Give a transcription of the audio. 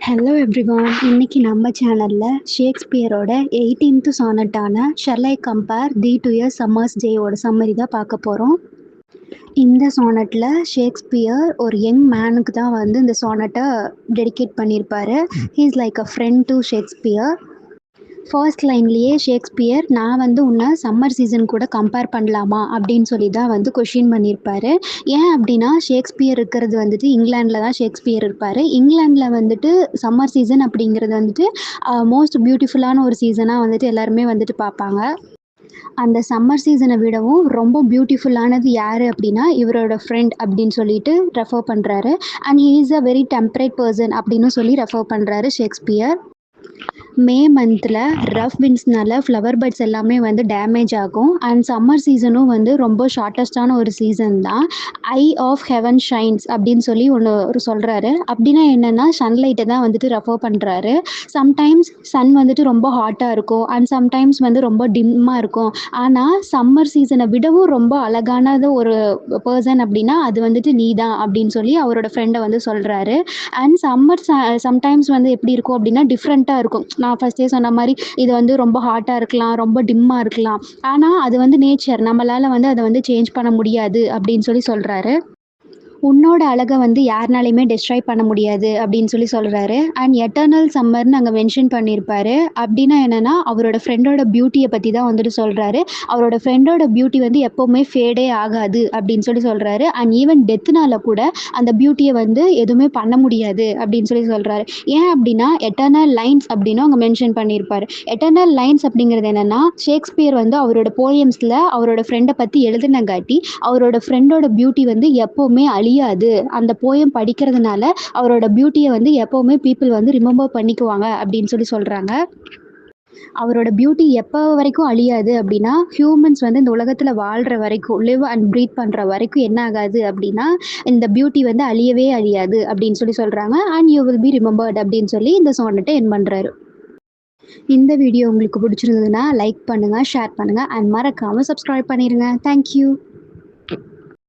Hello everyone. இன்னைக்கு நம்ம சேனல்ல ஷேக்ஸ்பியரோட 18th சானட்டான shall I compare thee to a summer's டேயோட சம்மரி தான் பார்க்க போகிறோம். இந்த சானட்டில் ஷேக்ஸ்பியர் ஒரு யங் மேனுக்கு தான் வந்து இந்த சானட்டை டெடிகேட் பண்ணியிருப்பாரு. He is like a friend to Shakespeare. First லைன்லேயே ஷேக்ஸ்பியர் நான் வந்து உன்னை சம்மர் சீசன் கூட கம்பேர் பண்ணலாமா அப்படின்னு சொல்லி தான் வந்து கொஷின் பண்ணியிருப்பாரு. ஏன் அப்படின்னா ஷேக்ஸ்பியர் இருக்கிறது வந்துட்டு இங்கிலாண்டில் தான் ஷேக்ஸ்பியர் இருப்பார். இங்கிலாண்டில் வந்துட்டு சம்மர் சீசன் அப்படிங்கிறது வந்துட்டு மோஸ்ட் பியூட்டிஃபுல்லான ஒரு சீசனாக வந்துட்டு எல்லாருமே வந்துட்டு பார்ப்பாங்க. அந்த சம்மர் சீசனை விடவும் ரொம்ப பியூட்டிஃபுல்லானது யார் அப்படின்னா இவரோட ஃப்ரெண்ட் அப்படின்னு சொல்லிட்டு ரெஃபர் பண்ணுறாரு. And he is a very temperate person அப்படின்னு சொல்லி ரெஃபர் பண்ணுறாரு ஷேக்ஸ்பியர். மே மந்தில் ரஃப் விண்ட்ஸ்னால ஃப்ளவர் பட்ஸ் எல்லாமே வந்து டேமேஜ் ஆகும். அண்ட் சம்மர் சீசனும் வந்து ரொம்ப ஷார்ட்டஸ்டான ஒரு சீசன் தான். ஐ ஆஃப் ஹெவன் ஷைன்ஸ் அப்படின்னு சொல்லி ஒன்று சொல்கிறாரு. அப்படின்னா என்னென்னா சன்லைட்டை தான் வந்துட்டு ரெஃபர் பண்ணுறாரு. சம்டைம்ஸ் சன் வந்துட்டு ரொம்ப ஹாட்டாக இருக்கும் அண்ட் சம்டைம்ஸ் வந்து ரொம்ப டிம்மாக இருக்கும். ஆனால் சம்மர் சீசனை விடவும் ரொம்ப அழகானது ஒரு பர்சன் அப்படின்னா அது வந்துட்டு நீ தான் அப்படின்னு சொல்லி அவரோட ஃப்ரெண்டை வந்து சொல்கிறாரு. அண்ட் சம்டைம்ஸ் வந்து எப்படி இருக்கும் அப்படின்னா டிஃப்ரெண்ட்டாக இருக்கும். நான் ஃபஸ்ட்டே சொன்ன மாதிரி இது வந்து ரொம்ப ஹாட்டாக இருக்கலாம், ரொம்ப டிம்மாக இருக்கலாம். ஆனால் அது வந்து நேச்சர், நம்மளால் வந்து அதை வந்து சேஞ்ச் பண்ண முடியாது அப்படின்னு சொல்லி சொல்கிறாரு. உன்னோட அழகை வந்து யாருனாலையுமே டெஸ்ட்ராய் பண்ண முடியாது அப்படின்னு சொல்லி சொல்கிறாரு. அண்ட் எட்டர்னல் சம்மர்னு அங்கே மென்ஷன் பண்ணியிருப்பாரு. அப்படின்னா என்னென்னா அவரோட ஃப்ரெண்டோட பியூட்டியை பற்றி தான் வந்துட்டு சொல்கிறாரு. அவரோட ஃப்ரெண்டோட பியூட்டி வந்து எப்போவுமே ஃபேடே ஆகாது அப்படின்னு சொல்லி சொல்கிறாரு. அண்ட் ஈவன் டெத்துனால கூட அந்த பியூட்டியை வந்து எதுவுமே பண்ண முடியாது அப்படின்னு சொல்லி சொல்கிறாரு. ஏன் அப்படின்னா எட்டர்னல் லைன்ஸ் அப்படின்னு அங்கே மென்ஷன் பண்ணியிருப்பாரு. எட்டர்னல் லைன்ஸ் அப்படிங்கிறது என்னென்னா ஷேக்ஸ்பியர் வந்து அவரோட போயம்ஸில் அவரோட ஃப்ரெண்டை பற்றி எழுதினங்காட்டி அவரோட ஃப்ரெண்டோட பியூட்டி வந்து எப்போவுமே அழியாது. அந்த போயம் படிக்கிறதுனால அவரோட பியூட்டியை வந்து எப்போவுமே பீப்புள் வந்து ரிமெம்பர் பண்ணிக்குவாங்க அப்படின்னு சொல்லி சொல்கிறாங்க. அவரோட பியூட்டி எப்போ வரைக்கும் அழியாது அப்படின்னா ஹியூமன்ஸ் வந்து இந்த உலகத்தில் வாழ்கிற வரைக்கும், லிவ் அண்ட் ப்ரீத் பண்ணுற வரைக்கும் என்ன ஆகாது அப்படின்னா இந்த பியூட்டி வந்து அழியவே அழியாது அப்படின்னு சொல்லி சொல்கிறாங்க. And you will be remembered அப்படின்னு சொல்லி இந்த சானட்டை எண்ட் பண்ணுறாரு. இந்த வீடியோ உங்களுக்கு பிடிச்சிருந்ததுன்னா லைக் பண்ணுங்கள், ஷேர் பண்ணுங்கள் அண்ட் மறக்காமல் சப்ஸ்கிரைப் பண்ணிடுங்க. தேங்க்யூ.